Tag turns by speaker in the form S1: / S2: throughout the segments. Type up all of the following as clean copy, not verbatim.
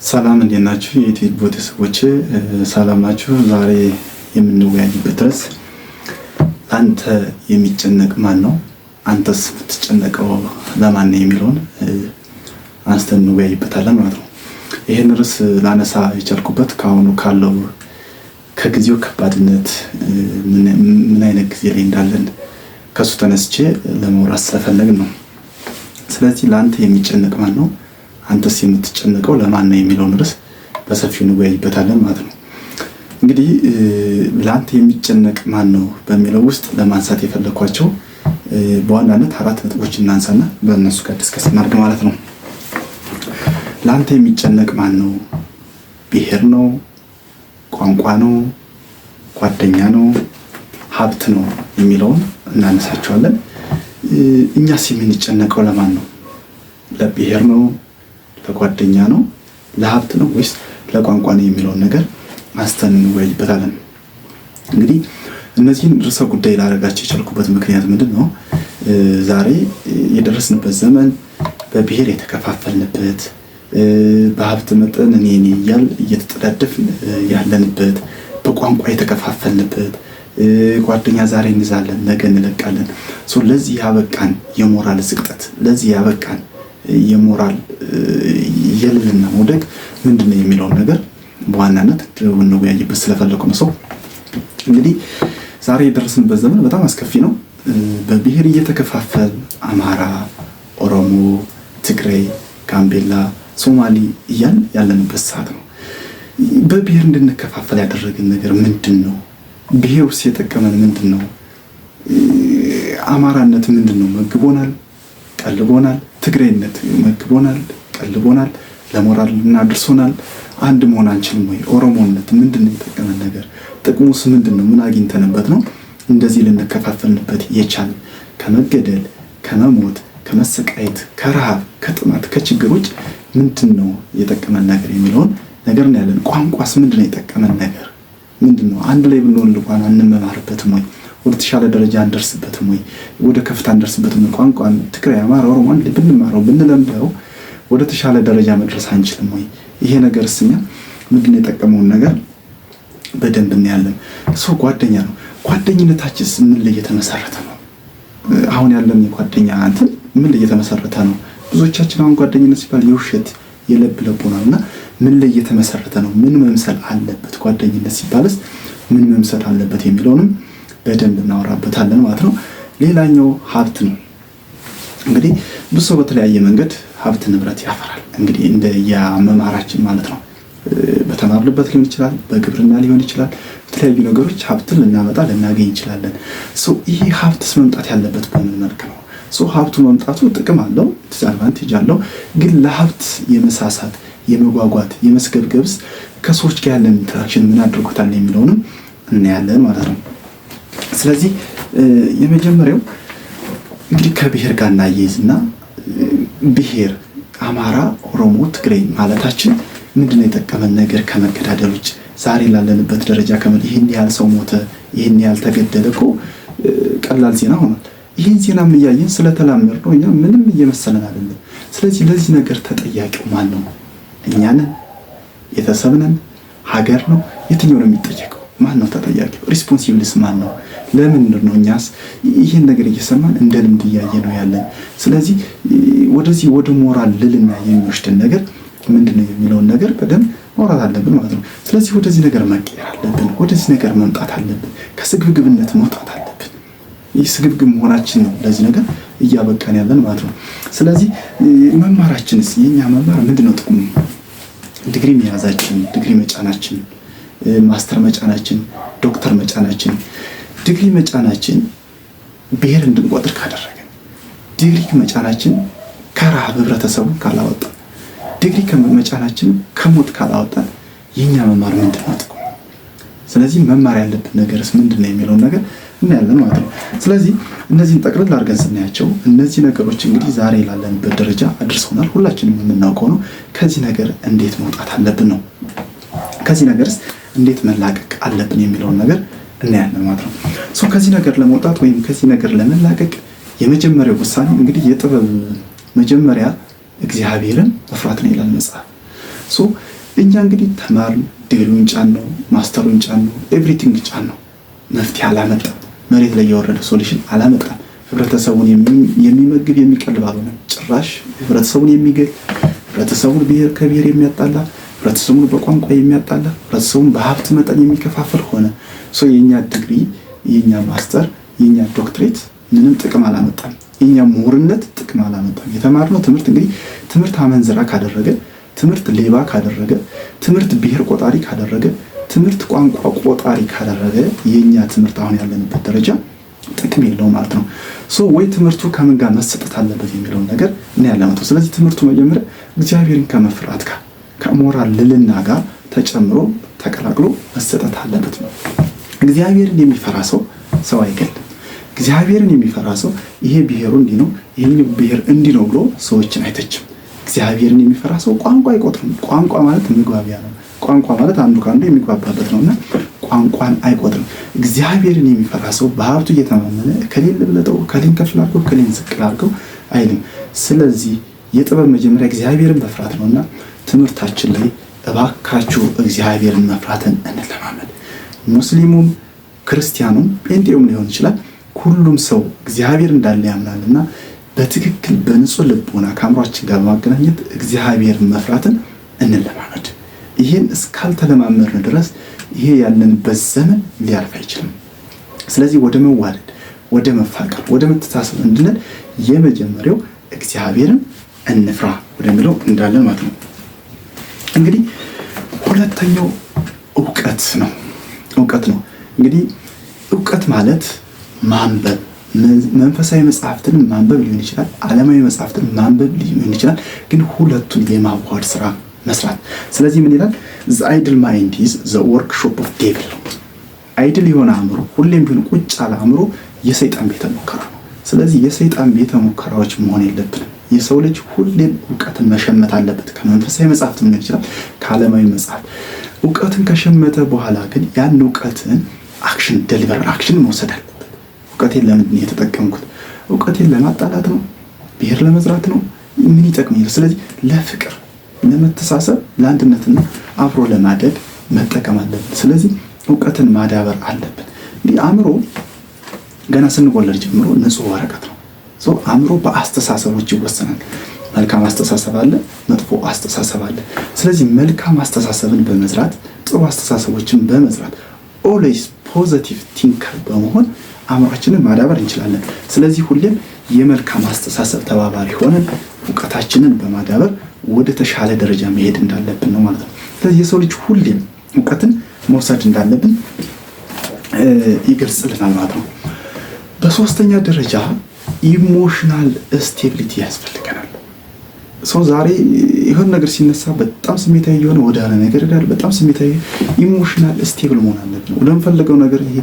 S1: ሰላም እንዴት ናችሁ? የዩቲዩብ ቤተሰቦች ሰላም ናችሁ? ዛሬ የምንወያይበት ርዕስ አንተ የሚጨነቅ ማን ነው? አንተስ የምትጨነቀው ለማን ነው የሚለውን አንስተን እንወያይበታለን ማለት ነው። ይህን ርዕስ ላነሳ የቻልኩበት ከአሁኑ ካለው ከጊዜው ከባድነት ምን አይነት ጊዜ ላይ እንዳለን ከሱ ተነስቼ ለማውራት ስለፈለግን ነው። ስለዚህ ለአንተ የሚጨነቅ ማን ነው? አንተስ የምትጨነቀው ለማን ነው የሚለውን ርዕስ በሰፊው እንወያይበታለን ማለት ነው። እንግዲህ ለአንተ የሚጨነቅ ማን ነው በሚለው ውስጥ ለማንሳት የፈለኳቸው በዋናነት 4 ነጥቦች እናንሳና በእነሱ ጋር ዲስከስ እናድርግ ማለት ነው። ለአንተ የሚጨነቅ ማን ነው? ብሔር ነው? ቋንቋ ነው? ጓደኛ ነው? ሀብት ነው የሚለውን እናነሳቸዋለን። እኛስ የምንጨነቀው ለማን ነው? ለብሔር ነው? ለጓደኛ ነው? ለሀብት ነው ወይስ ለቋንቋ ነው የሚለውን ነገር አንስተን እንወያይበታለን። እንግዲህ እነዚህን ርዕሰ ጉዳይ ላደርጋቸው የቻልኩበት ምክንያት ምንድን ነው? ዛሬ የደረስንበት ዘመን በብሔር የተከፋፈልንበት፣ በሀብት መጠን እኔ እያል እየተጠዳደፍን ያለንበት፣ በቋንቋ የተከፋፈልንበት፣ ጓደኛ ዛሬ እንይዛለን ነገ እንለቃለን። ለዚህ ያበቃን የሞራል ዝቅጠት፣ ለዚህ ያበቃን የሞራል የልልና መውደቅ ምንድነው የሚለውን ነገር በዋናነት እንወያይበት ስለፈለኩ ነው። እንግዲህ ዛሬ የደረስንበት ዘመን በጣም አስከፊ ነው። በብሔር እየተከፋፈል አማራ፣ ኦሮሞ፣ ትግራይ፣ ጋምቤላ፣ ሶማሊ እያል ያለንበት ሰዓት ነው። በብሔር እንድንከፋፈል ያደረገን ነገር ምንድን ነው? ብሔር ውስጥ የጠቀመን ምንድን ነው? አማራነት ምንድን ነው? መግቦናል፣ ቀልቦናል። ትግሬነት መግቦናል፣ ቀልቦናል፣ ለሞራል እናድርሶናል። አንድ መሆን አንችልም ወይ? ኦሮሞነት ምንድን ነው የጠቀመን ነገር? ጥቅሙስ ምንድን ነው? ምን አግኝተንበት ነው እንደዚህ ልንከፋፈልንበት የቻል? ከመገደል፣ ከመሞት፣ ከመሰቃየት፣ ከረሃብ፣ ከጥማት፣ ከችግሮች ምንድን ነው የጠቀመን ነገር የሚለውን ነገር ነው ያለን። ቋንቋስ ምንድን ነው የጠቀመን ነገር ምንድን ነው? አንድ ላይ ብንሆን እንኳን አንመማርበትም ወይ? ወደ ተሻለ ደረጃ አንደርስበትም ወይ? ወደ ከፍታ አንደርስበትም? ቋንቋን ትግራይ፣ አማራ፣ ኦሮሞ አንድ ላይ ብንማረው ብንለምደው ወደ ተሻለ ደረጃ መድረስ አንችልም ወይ? ይሄ ነገር እስኛ ምንድን ነው የጠቀመውን ነገር በደንብ እናያለን። ጓደኛ ነው። ጓደኝነታችንስ ምን ላይ የተመሰረተ ነው? አሁን ያለን የጓደኛ እንትን ምን ላይ የተመሰረተ ነው? ብዙዎቻችን አሁን ጓደኝነት ሲባል የውሸት የለብ ለቦናል እና ምን ላይ የተመሰረተ ነው? ምን መምሰል አለበት? ጓደኝነት ሲባልስ ምን መምሰል አለበት የሚለውንም በደንብ እናወራበታለን ማለት ነው። ሌላኛው ሀብት ነው። እንግዲህ ብዙ ሰው በተለያየ መንገድ ሀብት ንብረት ያፈራል። እንግዲህ እንደ የመማራችን ማለት ነው። በተማርንበት ሊሆን ይችላል፣ በግብርና ሊሆን ይችላል። በተለያዩ ነገሮች ሀብትን ልናመጣ ልናገኝ እንችላለን። ይሄ ሀብትስ መምጣት ያለበት በምን መልክ ነው? ሀብቱ መምጣቱ ጥቅም አለው፣ ዲስአድቫንቴጅ አለው። ግን ለሀብት የመሳሳት የመጓጓት የመስገብገብስ ከሰዎች ጋር ያለን ኢንተራክሽን ምን አድርጎታል የሚለውንም እናያለን ማለት ነው። ስለዚህ የመጀመሪያው እንግዲህ ከብሔር ጋር እናያይዝና ብሔር አማራ፣ ኦሮሞ፣ ትግሬ ማለታችን ምንድነው የጠቀመን ነገር ከመገዳደል ውጭ? ዛሬ ላለንበት ደረጃ ይህን ያህል ሰው ሞተ፣ ይህን ያህል ተገደለ እኮ ቀላል ዜና ሆኗል። ይህን ዜናም እያየን ስለተላመድ ነው እኛ ምንም እየመሰለን አይደለም። ስለዚህ ለዚህ ነገር ተጠያቂው ማን ነው? እኛ ነን? ቤተሰብ ነን? ሀገር ነው? የትኛው ነው የሚጠየቀው? ማን ነው ተጠያቂው? ሪስፖንሲብልስ ማን ነው? ለምንድን ነው እኛስ ይህን ነገር እየሰማን እንደ ልምድ እያየ ነው ያለን? ስለዚህ ወደዚህ ወደ ሞራል ልልና የሚወስድን ነገር ምንድነው የሚለውን ነገር በደንብ ማውራት አለብን ማለት ነው። ስለዚህ ወደዚህ ነገር መቀየር አለብን። ወደዚህ ነገር መምጣት አለብን። ከስግብግብነት መውጣት አለብን። ይህ ስግብግብ መሆናችን ነው ለዚህ ነገር እያበቃን ያለን ማለት ነው። ስለዚህ መማራችንስ የኛ መማር ምንድነው ጥቅሙ? ዲግሪ መያዛችን፣ ዲግሪ መጫናችን፣ ማስተር መጫናችን፣ ዶክተር መጫናችን፣ ዲግሪ መጫናችን ብሔር እንድንቆጥር ካደረገን፣ ዲግሪ መጫናችን ከረሃብ ህብረተሰቡን ካላወጣ፣ ዲግሪ ከመጫናችን ከሞት ካላወጣ የኛ መማር ምንድነው ጥቅሙ? ስለዚህ መማር ያለብን ነገርስ ምንድነው የሚለውን ነገር እናያለን ማለት ነው። ስለዚህ እነዚህን ጠቅልል አድርገን ስናያቸው እነዚህ ነገሮች እንግዲህ ዛሬ ላለንበት ደረጃ አድርሰውናል። ሁላችንም የምናውቀው ነው። ከዚህ ነገር እንዴት መውጣት አለብን ነው። ከዚህ ነገርስ እንዴት መላቀቅ አለብን የሚለውን ነገር እናያለን ማለት ነው። ከዚህ ነገር ለመውጣት ወይም ከዚህ ነገር ለመላቀቅ የመጀመሪያው ውሳኔ እንግዲህ የጥበብ መጀመሪያ እግዚአብሔርን መፍራት ነው ይላል መጽሐፍ። እኛ እንግዲህ ተማርን፣ ዲግሪውን ጫን ነው፣ ማስተሩን ጫን ነው፣ ኤቭሪቲንግ ጫን ነው። መፍትሄ አላመጣም። መሬት ላይ የወረደ ሶሉሽን አላመጣም። ህብረተሰቡን የሚመግብ የሚቀልብ አልሆነም። ጭራሽ ህብረተሰቡን የሚገል፣ ህብረተሰቡን ብሔር ከብሔር የሚያጣላ፣ ህብረተሰቡን በቋንቋ የሚያጣላ፣ ህብረተሰቡን በሀብት መጠን የሚከፋፈል ሆነ። የኛ ዲግሪ፣ የኛ ማስተር፣ የኛ ዶክትሬት ምንም ጥቅም አላመጣም። የኛ ምሁርነት ጥቅም አላመጣም። የተማርነው ትምህርት እንግዲህ ትምህርት አመንዝራ ካደረገ፣ ትምህርት ሌባ ካደረገ፣ ትምህርት ብሔር ቆጣሪ ካደረገ፣ ትምህርት ቋንቋ ቆጣሪ ካደረገ የኛ ትምህርት አሁን ያለንበት ደረጃ ጥቅም የለውም ማለት ነው። ወይ ትምህርቱ ከምን ጋር መሰጠት አለበት የሚለውን ነገር እና ያለመተው። ስለዚህ ትምህርቱ መጀመሪያ እግዚአብሔርን ከመፍራት ጋር ከሞራል ልልና ጋር ተጨምሮ ተቀላቅሎ መሰጠት አለበት ነው። እግዚአብሔርን የሚፈራ ሰው አይገልም። እግዚአብሔርን የሚፈራ ሰው ይሄ ብሔሩ እንዲህ ነው፣ ይሄኛው ብሔር እንዲህ ነው ብሎ ሰዎችን አይተችም። እግዚአብሔርን የሚፈራ ሰው ቋንቋ አይቆጥርም። ቋንቋ ማለት መግባቢያ ነው። ቋንቋ ማለት አንዱ ከአንዱ የሚግባባበት ነውና ቋንቋን አይቆጥርም። እግዚአብሔርን የሚፈራ ሰው በሀብቱ እየተማመነ ከሌን ልብለጠው፣ ከሌን ከፍ ላድርገው፣ ከሌን ዝቅ ላድርገው አይልም። ስለዚህ የጥበብ መጀመሪያ እግዚአብሔርን መፍራት ነውና ትምህርታችን ላይ እባካችሁ እግዚአብሔርን መፍራትን እንለማመድ። ሙስሊሙም ክርስቲያኑም ጴንጤውም ሊሆን ይችላል። ሁሉም ሰው እግዚአብሔር እንዳለ ያምናልና በትክክል በንጹህ ልቦና ከአእምሯችን ጋር በማገናኘት እግዚአብሔርን መፍራትን እንለማመድ። ይህን እስካልተለማመድን ድረስ ይሄ ያለንበት ዘመን ሊያልፍ አይችልም። ስለዚህ ወደ መዋደድ፣ ወደ መፋቀር፣ ወደ መተሳሰብ እንድንል የመጀመሪያው እግዚአብሔርን እንፍራ ወደሚለው እንዳለን ማለት ነው። እንግዲህ ሁለተኛው እውቀት ነው። እንግዲህ እውቀት ማለት ማንበብ፣ መንፈሳዊ መጽሐፍትን ማንበብ ሊሆን ይችላል፣ ዓለማዊ መጽሐፍትን ማንበብ ሊሆን ይችላል። ግን ሁለቱን የማዋሃድ ስራ መስራት። ስለዚህ ምን ይላል? ዘ አይድል ማይንድ ኢዝ ዘ ወርክሾፕ ኦፍ ዴቪል። አይድል የሆነ አእምሮ፣ ሁሌም ቢሆን ቁጭ ያለ አእምሮ የሰይጣን ቤተ ሙከራ ነው። ስለዚህ የሰይጣን ቤተ ሙከራዎች መሆን የለብንም። የሰው ልጅ ሁሌም እውቀትን መሸመት አለበት። ከመንፈሳዊ መጽሐፍት ሊሆን ይችላል፣ ከዓለማዊ መጽሐፍ። እውቀትን ከሸመተ በኋላ ግን ያን እውቀትን አክሽን መውሰድ አለበት። እውቀቴን ለምንድን ነው የተጠቀምኩት? እውቀቴን ለማጣላት ነው? ብሔር ለመዝራት ነው? ምን ይጠቅመኛል? ስለዚህ ለፍቅር፣ ለመተሳሰብ፣ ለአንድነትና አብሮ ለማደግ መጠቀም አለብን። ስለዚህ እውቀትን ማዳበር አለብን። እንግዲህ አእምሮ ገና ስንወለድ ጀምሮ ንጹህ ወረቀት ነው። አእምሮ በአስተሳሰቦች ይወሰናል። መልካም አስተሳሰብ አለ፣ መጥፎ አስተሳሰብ አለ። ስለዚህ መልካም አስተሳሰብን በመዝራት ጥሩ አስተሳሰቦችን በመዝራት ኦልዌይስ ፖዚቲቭ ቲንከር በመሆን አእምሯችንን ማዳበር እንችላለን። ስለዚህ ሁሌም የመልካም አስተሳሰብ ተባባሪ ሆነን እውቀታችንን በማዳበር ወደ ተሻለ ደረጃ መሄድ እንዳለብን ነው ማለት ነው። ስለዚህ የሰው ልጅ ሁሌም እውቀትን መውሰድ እንዳለብን ይገልጽልናል ማለት ነው። በሶስተኛ ደረጃ ኢሞሽናል ስቴቢሊቲ ያስፈልገናል። ዛሬ የሆነ ነገር ሲነሳ በጣም ስሜታዊ የሆነ ወዳለ ነገር ይላል። በጣም ስሜታዊ ኢሞሽናል ስቴብል መሆን አለብን። ወደምፈልገው ነገር ይሄ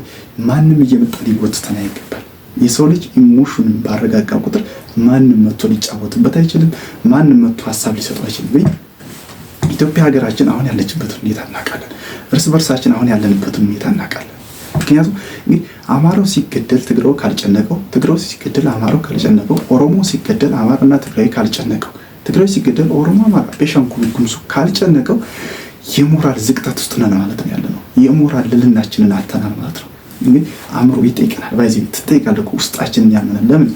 S1: ማንም እየመጣ ሊጎትተን አይገባል። የሰው ልጅ ኢሞሽኑን ባረጋጋ ቁጥር ማንም መጥቶ ሊጫወትበት አይችልም። ማንም መጥቶ ሀሳብ ሊሰጠው አይችልም። ግን ኢትዮጵያ ሀገራችን አሁን ያለችበትን ሁኔታ እናውቃለን። እርስ በርሳችን አሁን ያለንበትን ሁኔታ እናውቃለን። ምክንያቱም እንግዲህ አማራው ሲገደል ትግራው ካልጨነቀው፣ ትግራው ሲገደል አማራው ካልጨነቀው፣ ኦሮሞ ሲገደል አማራና ትግራይ ካልጨነቀው፣ ትግራይ ሲገደል ኦሮሞ፣ አማራ፣ ቤኒሻንጉል ጉሙዝ ካልጨነቀው የሞራል ዝቅጠት ውስጥ ነን ማለት ነው ያለነው። የሞራል ልልናችንን አጥተናል ማለት ነው። እንግዲህ አእምሮ ይጠይቀናል። ባይዚህ ትጠይቃለህ ውስጣችንን ያመናል። ለምን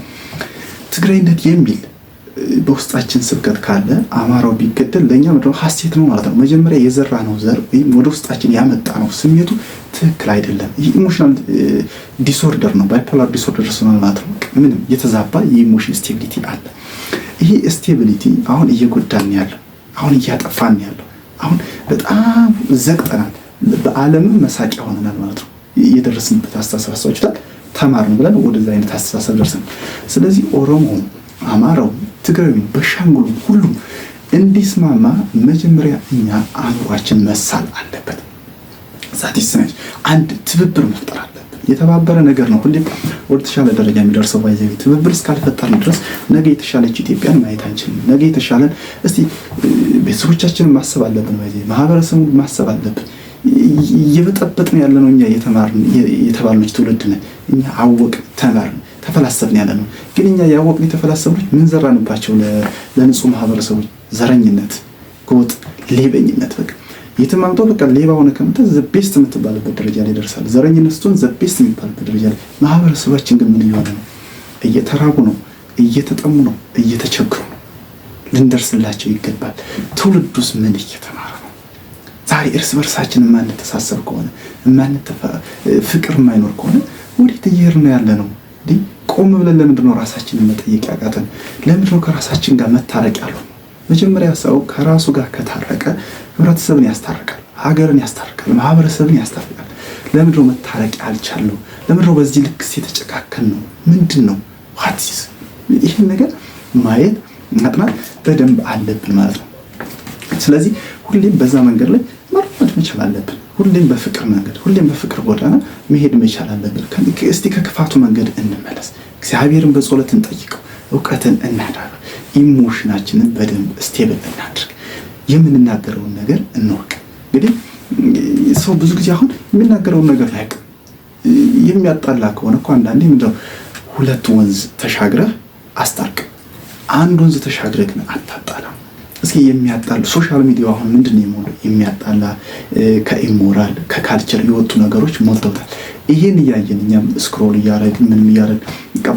S1: ትግራይነት የሚል በውስጣችን ስብከት ካለ አማራው ቢገደል ለኛ ምንድነው ሐሴት ነው ማለት ነው። መጀመሪያ የዘራ ነው ዘር ወይም ወደ ውስጣችን ያመጣ ነው ስሜቱ ትክክል አይደለም። ይህ ኢሞሽናል ዲስኦርደር ነው፣ ባይፖላር ዲስኦርደር ነው ማለት ነው። ምንም የተዛባ የኢሞሽን ስቴቢሊቲ አለ። ይሄ ስቴቢሊቲ አሁን እየጎዳን ያለው፣ አሁን እያጠፋን ያለው፣ አሁን በጣም ዘግጠናል። በዓለምም መሳቂያ ሆነናል ማለት ነው። የደረስንበት አስተሳሰቦች ተማርን ብለን ወደዛ አይነት አስተሳሰብ ደርሰን፣ ስለዚህ ኦሮሞ፣ አማራው፣ ትግራዊ፣ በሻንጉሉ ሁሉም እንዲስማማ መጀመሪያ እኛ አእምሯችን መሳል አለበት። ዛቲስነች አንድ ትብብር መፍጠር አለብን። የተባበረ ነገር ነው ሁሌም ወደ ተሻለ ደረጃ የሚደርሰው። ባይዘይ ትብብር እስካልፈጠርን ድረስ ነገ የተሻለች ኢትዮጵያን ማየት አንችልም። ነገ የተሻለን እስቲ ቤተሰቦቻችንን ማሰብ አለብን። ባይዘይ ማህበረሰቡን ማሰብ አለብን። እየበጠበጥን ያለነው እኛ የተባልነች ትውልድ ነን። እኛ አወቅን፣ ተማርን፣ ተፈላሰብን ያለ ነው። ግን እኛ ያወቅን የተፈላሰብን ምን ዘራንባቸው? ለንጹህ ማህበረሰቦች ዘረኝነት፣ ጎጥ፣ ሌበኝነት በቃ የተማምጦ በቃ ሌባ ሆነ ከመጣ ዘቤስት የምትባልበት ደረጃ ላይ ደርሳል። ዘረኝነቱን ዘቤስት የሚባልበት ደረጃ ላይ ማህበረሰባችን ግን ምን እየሆነ ነው? እየተራቡ ነው፣ እየተጠሙ ነው፣ እየተቸገሩ ነው። ልንደርስላቸው ይገባል። ትውልዱስ ምን እየተማረ ነው? ዛሬ እርስ በርሳችን የማንተሳሰብ ከሆነ ፍቅር የማይኖር ከሆነ ወዴት እየሄድን ያለ ነው? ቆም ብለን ለምንድን ነው ራሳችንን መጠየቅ ያቃተን? ለምንድን ነው ከራሳችን ጋር መታረቅ ያለው? መጀመሪያ ሰው ከራሱ ጋር ከታረቀ ህብረተሰብን ያስታርቃል፣ ሀገርን ያስታርቃል፣ ማህበረሰብን ያስታርቃል። ለምንድን ነው መታረቅ ያልቻለው? ለምንድን ነው በዚህ ልክስ የተጨካከል ነው? ምንድን ነው ዋትስ? ይህን ነገር ማየት ማጥናት በደንብ አለብን ማለት ነው። ስለዚህ ሁሌም በዛ መንገድ ላይ መራመድ መቻል አለብን። ሁሌም በፍቅር መንገድ፣ ሁሌም በፍቅር ጎዳና መሄድ መቻል አለብን። እስቲ ከክፋቱ መንገድ እንመለስ፣ እግዚአብሔርን በጸሎት እንጠይቀው፣ እውቀትን እናዳብር፣ ኢሞሽናችንን በደንብ ስቴብል እናድርግ፣ የምንናገረውን ነገር እንወቅ። እንግዲህ ሰው ብዙ ጊዜ አሁን የሚናገረውን ነገር አያውቅም። የሚያጣላ ከሆነ እኮ አንዳንዴ ምንድነው ሁለት ወንዝ ተሻግረህ አስታርቅ፣ አንድ ወንዝ ተሻግረህ ግን አታጣላም። እስኪ የሚያጣሉ ሶሻል ሚዲያ አሁን ምንድን ነው የሚሞላው? የሚያጣላ ከኢሞራል ከካልቸር የወጡ ነገሮች ሞልተውታል። ይሄን እያየን እኛም ስክሮል እያደረግን ምንም እያደረግን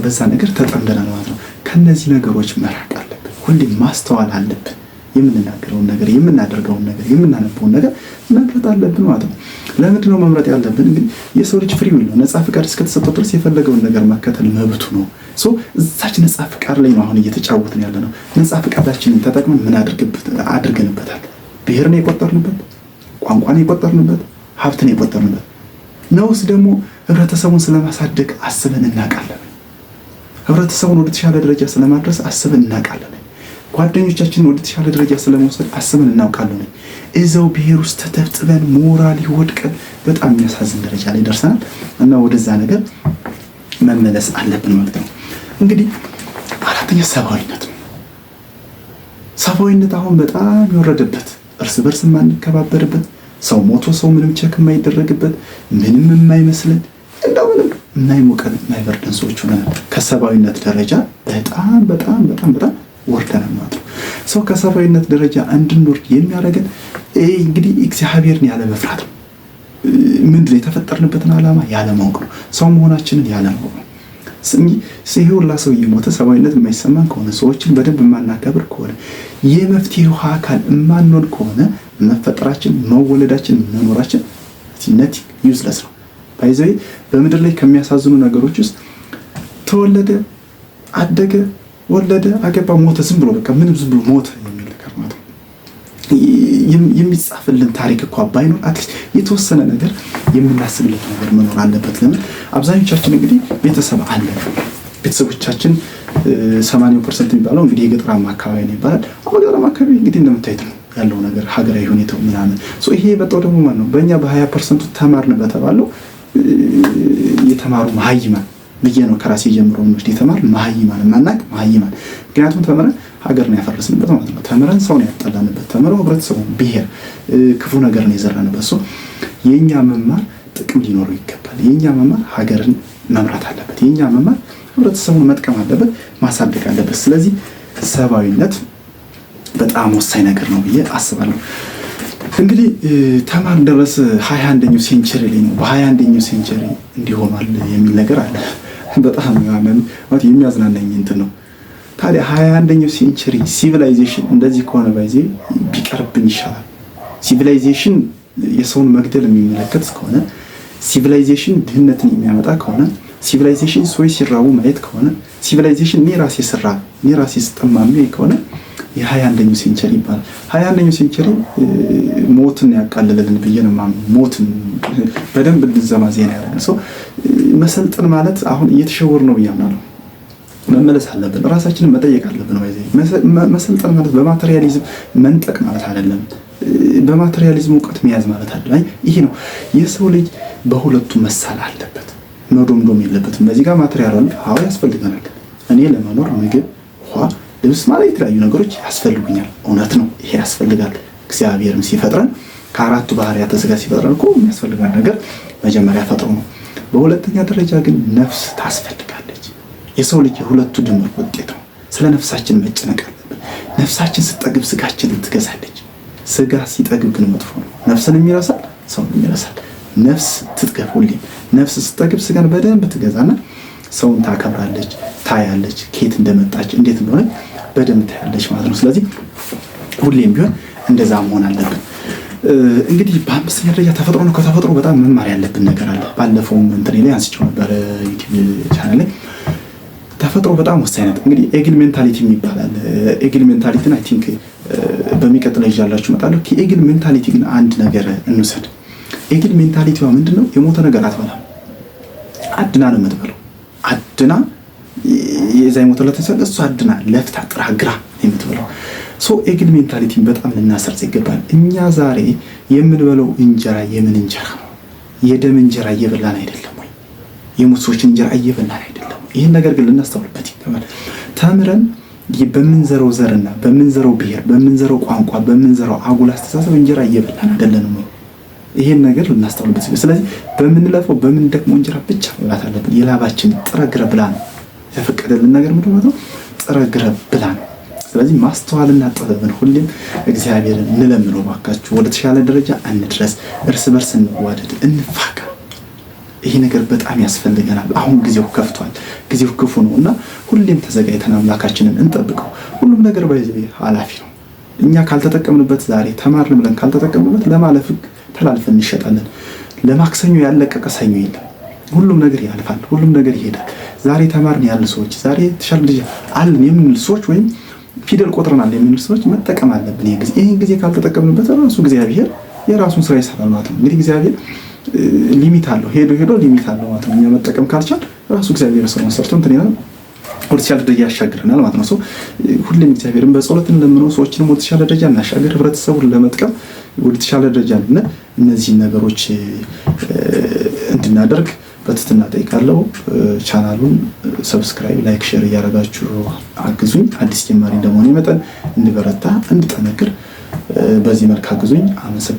S1: በዛ ነገር ተጠምደናል ማለት ነው። ከነዚህ ነገሮች መራቅ አለብን። ሁሌም ማስተዋል አለብን። የምንናገረውን ነገር፣ የምናደርገውን ነገር፣ የምናነበውን ነገር መምረጥ አለብን ማለት ነው። ለምንድን ነው መምረጥ ያለብን? እንግዲህ የሰው ልጅ ፍሪ ዊል ነው። ነፃ ፍቃድ እስከተሰጠው ድረስ የፈለገውን ነገር መከተል መብቱ ነው። እዛች ነፃ ፍቃድ ላይ ነው አሁን እየተጫወትን ያለ ነው። ነፃ ፍቃዳችንን ተጠቅመን ምን አድርገንበታል? ብሔርን የቆጠርንበት፣ ቋንቋን የቆጠርንበት፣ ሀብትን የቆጠርንበት ነውስ ደግሞ ህብረተሰቡን ስለማሳደግ አስበን እናውቃለን? ህብረተሰቡን ወደ ተሻለ ደረጃ ስለማድረስ አስበን እናውቃለን? ጓደኞቻችንን ወደ ተሻለ ደረጃ ስለመውሰድ አስበን እናውቃለን? እዛው ብሔር ውስጥ ተተብጥበን ሞራል ይወድቀን በጣም የሚያሳዝን ደረጃ ላይ ደርሰናል እና ወደዛ ነገር መመለስ አለብን ማለት ነው። እንግዲህ አራተኛ ሰብአዊነት ነው። ሰብአዊነት አሁን በጣም የወረደበት፣ እርስ በርስ የማንከባበርበት፣ ሰው ሞቶ ሰው ምንም ቸክ የማይደረግበት፣ ምንም የማይመስልን እንደው ምንም የማይሞቀን የማይበርደን ሰዎች ሆነናል። ከሰብአዊነት ደረጃ በጣም በጣም በጣም በጣም ወርደናል ማለት ነው። ሰው ከሰብአዊነት ደረጃ እንድንወርድ የሚያደርገን እንግዲህ እግዚአብሔርን ያለ መፍራት ነው። ምንድነው የተፈጠርንበትን ዓላማ ያለማወቅ ነው። ሰው መሆናችንን ያለማወቅ ነው። ይሄ ሁላ ሰው እየሞተ ሰብአዊነት የማይሰማን ከሆነ፣ ሰዎችን በደንብ የማናከብር ከሆነ፣ የመፍትሄው አካል የማንሆን ከሆነ መፈጠራችን፣ መወለዳችን፣ መኖራችን ነቲንግ ዩዝለስ ነው። ባይዘይ በምድር ላይ ከሚያሳዝኑ ነገሮች ውስጥ ተወለደ፣ አደገ፣ ወለደ፣ አገባ፣ ሞተ፣ ዝም ብሎ በቃ ምንም ዝም ብሎ ሞተ የሚል ነገር ማለት ነው። የሚጻፍልን ታሪክ እኮ ባይኖር አትሊስት የተወሰነ ነገር የምናስብለት ነገር መኖር አለበት። ለምን አብዛኞቻችን እንግዲህ ቤተሰብ አለ። ቤተሰቦቻችን 80% የሚባለው እንግዲህ የገጠራማ አካባቢ ነው ይባላል። ገጠራማ አካባቢ እንግዲህ እንደምታዩት ነው ያለው ነገር ሀገራዊ ሁኔታው ምናምን። ይሄ የመጣው ደግሞ ማን ነው? በእኛ በ20% ተማርን በተባለው የተማሩ መሀይማን ብዬ ነው ከራሴ ጀምሮ ነው የተማር መሀይማን ማናቅ መሀይማን። ምክንያቱም ተምረን ሀገር ነው ያፈረስንበት ማለት ነው። ተምረን ሰው ነው ያጣላንበት። ተምረን ህብረተሰቡን ብሔር ክፉ ነገር ነው የዘራንበት። የኛ መማር ጥቅም ሊኖረው ይገባል። የኛ መማር ሀገርን መምራት አለበት። የኛ መማር ህብረተሰቡን መጥቀም አለበት፣ ማሳደግ አለበት። ስለዚህ ሰብአዊነት በጣም ወሳኝ ነገር ነው ብዬ አስባለሁ። እንግዲህ ተማር ደረስ 21ኛው ሴንቸሪ ላይ ነው። በ21ኛው ሴንቸሪ እንዲሆናል የሚል ነገር አለ። በጣም ማለት የሚያዝናናኝ እንትን ነው። ታዲያ 21ኛው ሴንቸሪ ሲቪላይዜሽን እንደዚህ ከሆነ ባይዜ ቢቀርብን ይሻላል። ሲቪላይዜሽን የሰውን መግደል የሚመለከት ከሆነ፣ ሲቪላይዜሽን ድህነትን የሚያመጣ ከሆነ፣ ሲቪላይዜሽን ሰዎች ሲራቡ ማየት ከሆነ፣ ሲቪላይዜሽን እኔ ራሴ ስጠማሚ ከሆነ የ21ኛው ሴንቸሪ ይባላል። 21ኛው ሴንቸሪ ሞትን ያቃልልልን ብዬ ነው የማምነው። ሞትን በደንብ እንድንሰማ ዜና ያደረገ ሰው መሰልጠን ማለት አሁን እየተሸወር ነው ብዬ አምናለሁ። መመለስ አለብን፣ ራሳችንን መጠየቅ አለብን። መሰልጠን ማለት በማቴሪያሊዝም መንጠቅ ማለት አይደለም። በማቴሪያሊዝም እውቀት መያዝ ማለት አይደለም። ይሄ ነው የሰው ልጅ በሁለቱ መሳል አለበት፣ መዶምዶም የለበትም። በዚህ ጋር ማቴሪያል አዎ ያስፈልገናል። እኔ ለመኖር ምግብ፣ ውሃ፣ ልብስ ማለት የተለያዩ ነገሮች ያስፈልጉኛል። እውነት ነው፣ ይሄ ያስፈልጋል። እግዚአብሔርም ሲፈጥረን ከአራቱ ባህሪያተ ሥጋ ሲፈጥረን እኮ የሚያስፈልገን ነገር መጀመሪያ ፈጥሮ ነው። በሁለተኛ ደረጃ ግን ነፍስ ታስፈልጋለች። የሰው ልጅ የሁለቱ ድምር ውጤት ነው። ስለ ነፍሳችን መጨነቅ አለብን። ነፍሳችን ስትጠግብ ስጋችንን ትገዛለች። ስጋ ሲጠግብ ግን መጥፎ ነው። ነፍስን የሚረሳል፣ ሰውን የሚረሳል። ነፍስ ትጥገብ። ሁሌም ነፍስ ስትጠግብ ስጋን በደንብ ትገዛና ሰውን ታከብራለች፣ ታያለች፣ ከየት እንደመጣች እንዴት እንደሆነ በደንብ ታያለች ማለት ነው። ስለዚህ ሁሌም ቢሆን እንደዛ መሆን አለብን። እንግዲህ በአምስተኛ ደረጃ ተፈጥሮ ነው። ከተፈጥሮ በጣም መማር ያለብን ነገር አለ። ባለፈውም እንትን ላይ አንስቼው ነበር ዩቲዩብ ቻናል ላይ። ተፈጥሮ በጣም ወሳኝ ነው። እንግዲህ ኤግል ሜንታሊቲ ይባላል። ኤግል ሜንታሊቲን አይ ቲንክ በሚቀጥለው ይዣላችሁ እመጣለሁ። ከኤግል ሜንታሊቲ ግን አንድ ነገር እንውሰድ። ኤግል ሜንታሊቲዋ ምንድነው? የሞተ ነገር አትበላም፣ አድና ነው የምትበለው። አድና የዛ የሞተለት ሰው እሱ አድና ለፍታ ጥራ ግራ የምትበለው። ኤግል ሜንታሊቲን በጣም ልናሰርጽ ይገባል። እኛ ዛሬ የምንበለው እንጀራ የምን እንጀራ ነው? የደም እንጀራ እየበላን አይደለም ወይ? የሙት ሰዎችን እንጀራ እየበላን አይደለም? ይህን ነገር ግን ልናስተውልበት ይገባል። ተምረን በምንዘረው ዘርና በምንዘረው ብሔር፣ በምንዘረው ቋንቋ፣ በምንዘረው አጉል አስተሳሰብ እንጀራ እየበላን አይደለንም ወይ? ይሄን ነገር ልናስተውልበት ይገባል። ስለዚህ በምንለፈው በምንደክመው እንጀራ ብቻ መብላት አለብን። የላባችን ጥረግረ ብላ ነው ያፈቀደልን ነገር ምንድን ነው? ጥረግረ ብላ ነው። ስለዚህ ማስተዋልና ጥበብን ሁሌም እግዚአብሔርን እንለምነው። ባካችሁ ወደ ተሻለ ደረጃ እንድረስ፣ እርስ በርስ እንዋደድ፣ እንፋቀር። ይሄ ነገር በጣም ያስፈልገናል። አሁን ጊዜው ከፍቷል፣ ጊዜው ክፉ ነው እና ሁሌም ተዘጋጅተን አምላካችንን እንጠብቀው። ሁሉም ነገር ኃላፊ ነው። እኛ ካልተጠቀምንበት፣ ዛሬ ተማርን ብለን ካልተጠቀምንበት ለማለፍ ተላልፈን እንሸጣለን። ለማክሰኞ ያለቀቀ ሰኞ የለም። ሁሉም ነገር ያልፋል፣ ሁሉም ነገር ይሄዳል። ዛሬ ተማርን ያለ ሰዎች፣ ዛሬ ተሻለ ልጅ አለን የምንል ሰዎች ወይም ፊደል ቆጥረናል የምንል ሰዎች መጠቀም አለብን። ይሄን ጊዜ ካልተጠቀምንበት ራሱ እግዚአብሔር የራሱን ስራ ይሰራል ማለት ነው። እንግዲህ እግዚአብሔር ሊሚት አለው፣ ሄዶ ሊሚት አለው ማለት ነው። እኛ መጠቀም ካልቻል ራሱ እግዚአብሔር ስራውን ሰርቶ እንትን ይላል፣ ወደ ተሻለ ደረጃ ያሻግረናል ማለት ነው። ሁሌም እግዚአብሔርን በጸሎት እንደምነው ሰዎችንም ወደ ተሻለ ደረጃ እናሻገር፣ ህብረተሰቡን ለመጥቀም ወደ ተሻለ ደረጃ እነዚህን ነገሮች እንድናደርግ በትህትና ጠይቃለሁ። ቻናሉን ሰብስክራይብ፣ ላይክ፣ ሼር እያደረጋችሁ አግዙኝ። አዲስ ጀማሪ እንደመሆኔ መጠን እንድበረታ፣ እንድጠነክር በዚህ መልክ አግዙኝ። አመሰግናለሁ።